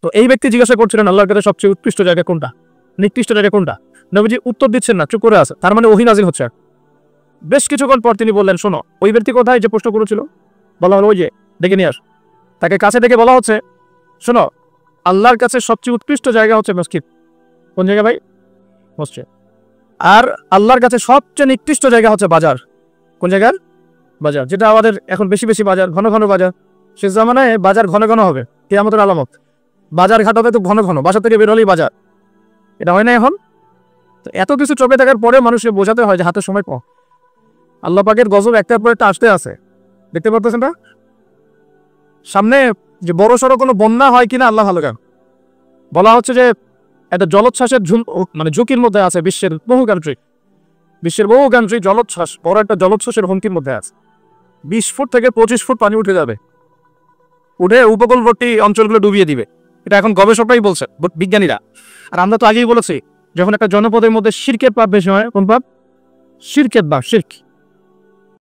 তো এই ব্যক্তি জিজ্ঞাসা করছিলেন আল্লাহর কাছে সবচেয়ে উৎকৃষ্ট জায়গা কোনটা, নিকৃষ্ট জায়গা কোনটা। নবীজি উত্তর দিচ্ছেন না, চুপ করে আছে, তার মানে ওহী নাযিল হচ্ছে। বেশ কিছুক্ষণ পর তিনি বললেন, শোনো ওই ব্যক্তি কোথায় যে প্রশ্ন করেছিল? বলা হলো ওই যে, ডেকে নিয়ে আস। তাকে কাছে ডেকে বলা হচ্ছে, শোনো আল্লাহর কাছে সবচেয়ে উৎকৃষ্ট জায়গা হচ্ছে মসজিদ। কোন জায়গা ভাই? মসজিদ। আর আল্লাহর কাছে সবচেয়ে নিকৃষ্ট জায়গা হচ্ছে বাজার। কোন জায়গার? বাজার। যেটা আমাদের এখন বেশি বেশি বাজার, ঘন ঘন বাজার। শেষ জামানায় বাজার ঘন ঘন হবে, কিয়ামতের আলামত। বাজার ঘাট হবে তো ঘন ঘন, বাসা থেকে বের হলেই বাজার। এটা হয় না এখন? তো এত কিছু চোখে থাকার পরে মানুষকে বোঝাতে হয় যে হাতে সময় কম। আল্লাহ পাকের গজব একটার পর একটা আসতে আছে, দেখতে পারতেছেন না? সামনে যে বড় সড়ো কোনো বন্যা হয় কিনা আল্লাহ ভালো জানেন। বলা হচ্ছে যে একটা জলোচ্ছ্বাসের মানে ঝুঁকির মধ্যে আছে বিশ্বের বহু কান্ট্রি জলোচ্ছ্বাস, বড় একটা জলোচ্ছ্বাসের হুমকির মধ্যে আছে। 20 ফুট থেকে 25 ফুট পানি উঠে যাবে, উঠে উপকূলবর্তী অঞ্চলগুলো ডুবিয়ে দিবে। এটা এখন গবেষকরাই বলছে, বিজ্ঞানীরা। আর আমরা তো আগেই বলেছি, যখন একটা জনপদের মধ্যে শিরকের পাপ বেশি হয়, কোন পাপ? শিরকের পাপ, শিরক।